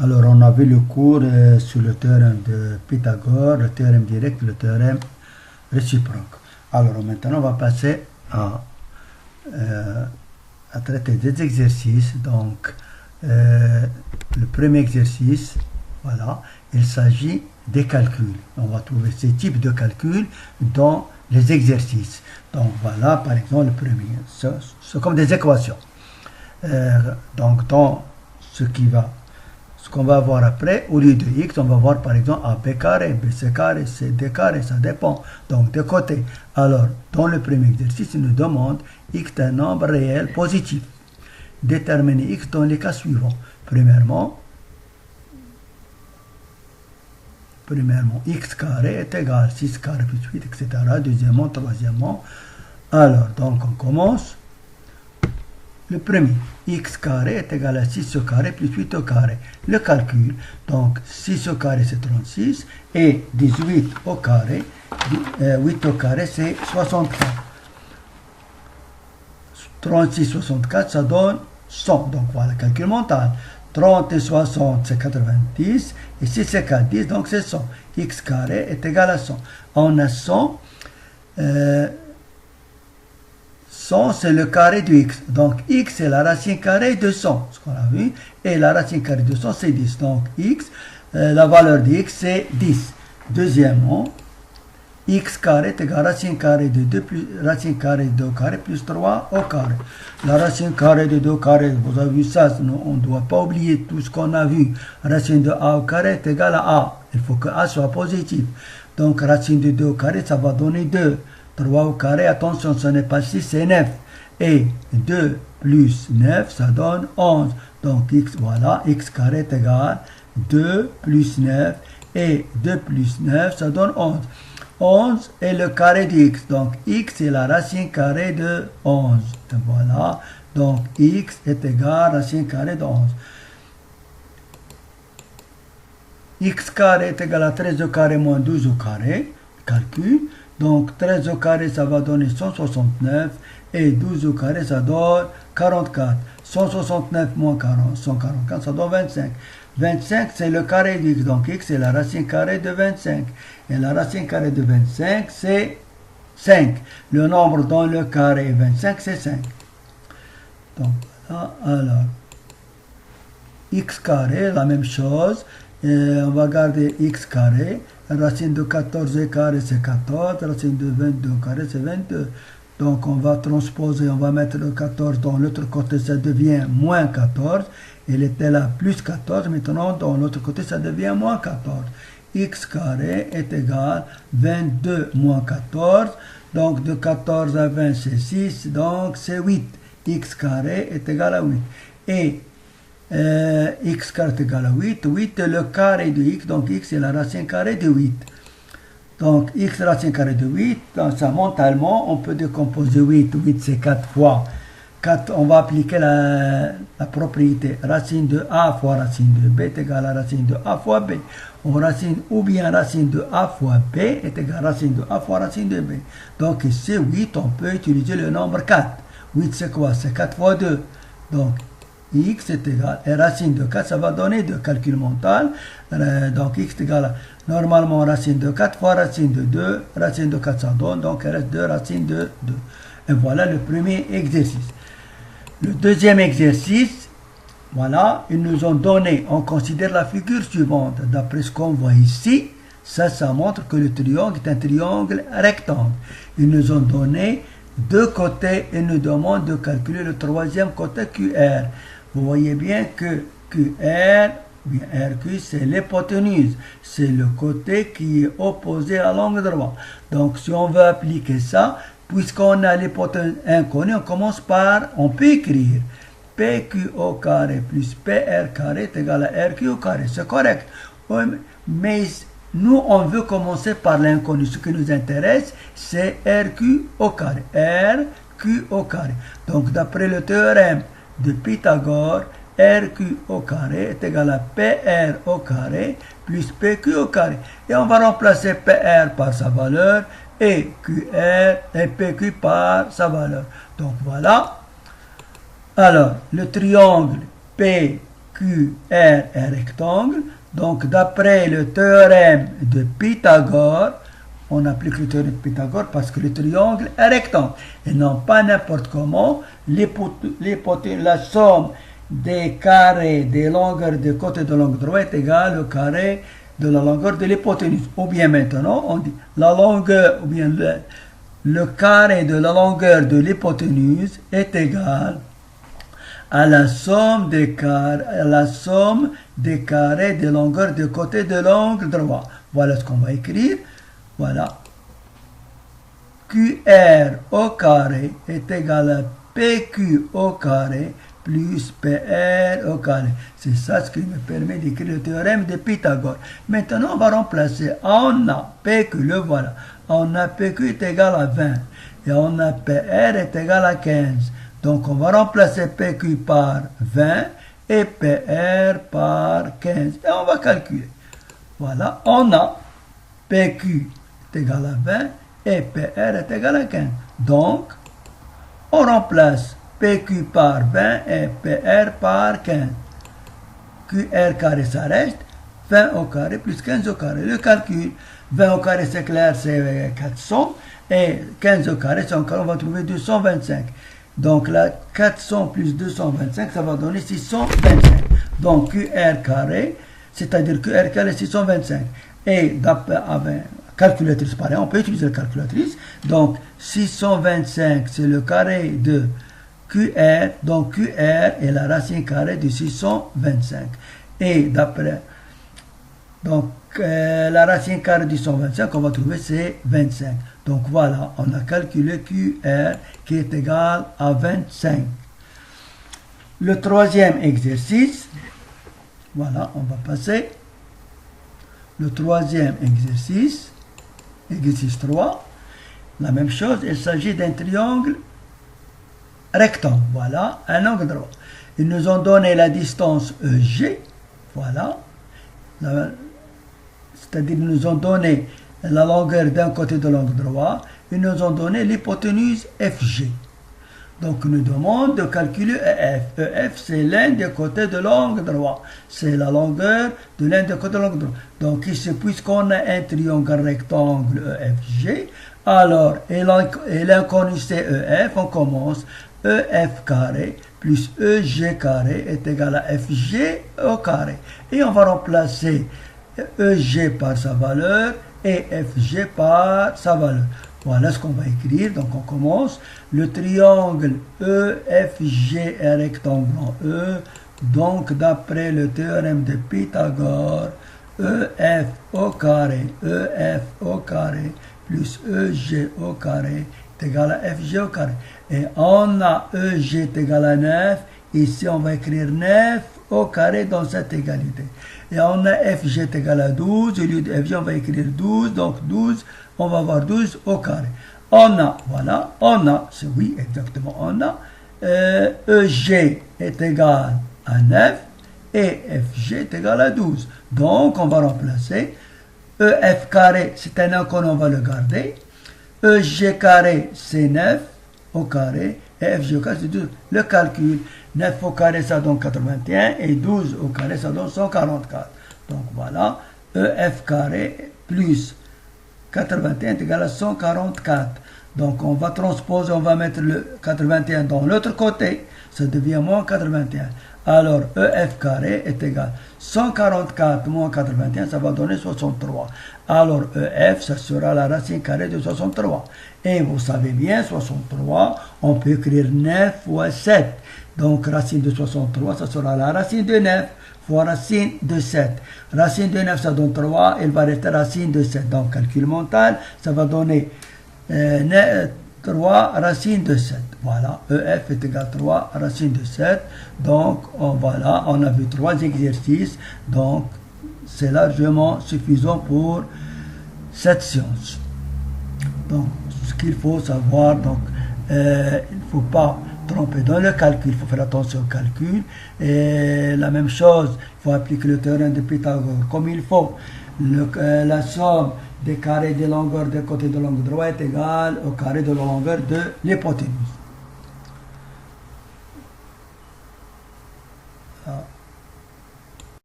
Alors, on a vu le cours sur le théorème de Pythagore, le théorème direct, le théorème réciproque. Alors, maintenant, on va passer à traiter des exercices. Donc, le premier exercice, voilà, il s'agit des calculs. On va trouver ces types de calculs dans les exercices. Donc, voilà, par exemple, le premier. C'est comme des équations. Donc, dans ce qu'on va voir après, au lieu de x, on va voir par exemple AB carré, BC carré, CD carré, ça dépend. Donc, de côté. Alors, dans le premier exercice, il nous demande x est un nombre réel positif. Déterminer x dans les cas suivants. Premièrement, x carré est égal à 6 carré plus 8, etc. Deuxièmement, troisièmement. Alors, donc, on commence. Le premier, x carré est égal à 6 au carré plus 8 au carré. Le calcul, donc 6 au carré c'est 36 et 18 au carré, 8 au carré c'est 64. 36, 64, ça donne 100. Donc voilà, calcul mental. 30 et 60 c'est 90 et 6 et 4, 10, donc c'est 100. X carré est égal à 100. On a 100. 100 c'est le carré de x. Donc x c'est la racine carrée de 100, ce qu'on a vu. Et la racine carrée de 100 c'est 10. Donc x, la valeur de x c'est 10. Deuxièmement, x carré est égal à racine carrée de 2 plus racine carrée de 2 au carré plus 3 au carré. La racine carrée de 2 au carré, vous avez vu ça, on ne doit pas oublier tout ce qu'on a vu. Racine de a au carré est égal à a. Il faut que a soit positif. Donc racine de 2 au carré, ça va donner 2. 3 au carré, attention, ce n'est pas 6, c'est 9. Et 2 plus 9, ça donne 11. Donc, x, voilà, x carré est égal à 2 plus 9. Et 2 plus 9, ça donne 11. 11 est le carré de x. Donc, x est la racine carrée de 11. Et voilà. Donc, x est égal à racine carrée de 11. X carré est égal à 13 au carré moins 12 au carré. Calcul. Donc 13 au carré, ça va donner 169. Et 12 au carré, ça donne 44. 169 moins 40, 144, ça donne 25. 25, c'est le carré de x. Donc x, c'est la racine carrée de 25. Et la racine carrée de 25, c'est 5. Le nombre dans le carré 25, c'est 5. Donc voilà, alors. X carré, la même chose. Et on va garder x carré. Racine de 14 carré, c'est 14. Racine de 22 carré, c'est 22. Donc, on va transposer, on va mettre le 14 dans l'autre côté, ça devient moins 14. Il était là plus 14. Maintenant, dans l'autre côté, ça devient moins 14. X carré est égal à 22 moins 14. Donc, de 14 à 20, c'est 6. Donc, c'est 8. X carré est égal à 8. Et x carré est égal à 8. 8 est le carré de x, donc x est la racine carrée de 8. Donc x racine carrée de 8, dans ça mentalement, on peut décomposer 8. 8 c'est 4 fois. 4, on va appliquer la propriété. Racine de a fois racine de b est égal à racine de a fois b. Ou bien racine de a fois b est égal à racine de a fois racine de b. Donc ici 8, on peut utiliser le nombre 4. 8 c'est quoi? C'est 4 fois 2. Donc x est égal, et racine de 4, ça va donner 2, calcul mental. Donc x est égal à, normalement, racine de 4 fois racine de 2, racine de 4 ça donne, donc il reste 2 racines de 2. Et voilà le premier exercice. Le deuxième exercice, voilà, ils nous ont donné, on considère la figure suivante. D'après ce qu'on voit ici, ça montre que le triangle est un triangle rectangle. Ils nous ont donné deux côtés et nous demandent de calculer le troisième côté QR. Vous voyez bien que QR, bien RQ, c'est l'hypoténuse. C'est le côté qui est opposé à l'angle droit. Donc, si on veut appliquer ça, puisqu'on a l'hypoténuse inconnue, on commence par, on peut écrire PQ au carré plus PR carré est égal à RQ au carré. C'est correct. Mais nous, on veut commencer par l'inconnu. Ce qui nous intéresse, c'est RQ au carré. RQ au carré. Donc, d'après le théorème de Pythagore, RQ au carré est égal à PR au carré plus PQ au carré. Et on va remplacer PR par sa valeur et QR et PQ par sa valeur. Donc, voilà. Alors, le triangle QR est rectangle. Donc, d'après le théorème de Pythagore, on applique le théorème de Pythagore parce que le triangle est rectangle. Et non pas n'importe comment. La somme des carrés des longueurs de côté de l'angle droit est égale au carré de la longueur de l'hypoténuse. Ou bien maintenant, on dit la longueur, ou bien le carré de la longueur de l'hypoténuse est égal à la somme des carrés des longueurs de côté de l'angle droit. Voilà ce qu'on va écrire. Voilà. QR au carré est égal à PQ au carré plus PR au carré. C'est ça ce qui me permet d'écrire le théorème de Pythagore. Maintenant, on va remplacer. On a PQ, le voilà. On a PQ est égal à 20. Et on a PR est égal à 15. Donc, on va remplacer PQ par 20 et PR par 15. Et on va calculer. Voilà, on a PQ est égal à 20 et PR est égal à 15. Donc, on remplace PQ par 20 et PR par 15. QR carré, ça reste 20 au carré plus 15 au carré. Le calcul, 20 au carré, c'est clair, c'est 400. Et 15 au carré, c'est encore, on va trouver 225. Donc là, 400 plus 225, ça va donner 625. Donc QR carré, c'est-à-dire QR carré 625. Et avec calculatrice pareil, on peut utiliser la calculatrice. Donc 625, c'est le carré de QR. Donc QR est la racine carrée de 625. Et d'après, donc la racine carrée de 125, on va trouver c'est 25. Donc voilà, on a calculé QR qui est égal à 25. Le troisième exercice, voilà, on va passer. Le troisième exercice, exercice 3, la même chose, il s'agit d'un triangle rectangle, voilà, un angle droit. Ils nous ont donné la distance EG, voilà, c'est-à-dire ils nous ont donné la longueur d'un côté de l'angle droit, ils nous ont donné l'hypoténuse FG. Donc, ils nous demandent de calculer EF. EF, c'est l'un des côtés de l'angle droit. C'est la longueur de l'un des côtés de l'angle droit. Donc, ici, puisqu'on a un triangle rectangle EFG, alors, et l'inconnu c'est EF, on commence EF carré plus EG carré est égal à FG au carré. Et on va remplacer EG par sa valeur et FG par sa valeur. Voilà ce qu'on va écrire. Donc on commence. Le triangle EFG est rectangle en E. Donc d'après le théorème de Pythagore, EF au carré plus EG au carré est égal à FG au carré. Et on a EG est égal à 9. Ici on va écrire 9 au carré dans cette égalité. Et on a FG est égal à 12. Au lieu de FG, on va écrire 12. Donc 12, on va avoir 12 au carré. On a, voilà, on a, c'est oui, exactement, on a EG est égal à 9 et FG est égal à 12. Donc, on va remplacer EF carré, c'est un inconnu, on va le garder. EG carré, c'est 9 au carré et FG au carré, c'est 12. Le calcul, 9 au carré, ça donne 81 et 12 au carré, ça donne 144. Donc, voilà, EF carré plus 81 est égal à 144. Donc on va transposer, on va mettre le 81 dans l'autre côté, ça devient moins 81. Alors EF carré est égal à 144 moins 81, ça va donner 63. Alors EF, ça sera la racine carrée de 63. Et vous savez bien, 63, on peut écrire 9 fois 7. Donc racine de 63, ça sera la racine de 9 fois racine de 7. Racine de 9, ça donne 3, il va rester racine de 7. Donc, calcul mental, ça va donner 3 racines de 7. Voilà, EF est égal à 3 racines de 7. Donc, voilà, on a vu 3 exercices. Donc, c'est largement suffisant pour cette science. Donc, ce qu'il faut savoir, donc, il ne faut pas tromper dans le calcul, il faut faire attention au calcul. Et la même chose, il faut appliquer le théorème de Pythagore comme il faut. La somme des carrés des longueurs des côtés de l'angle droit est égale au carré de la longueur de l'hypoténuse.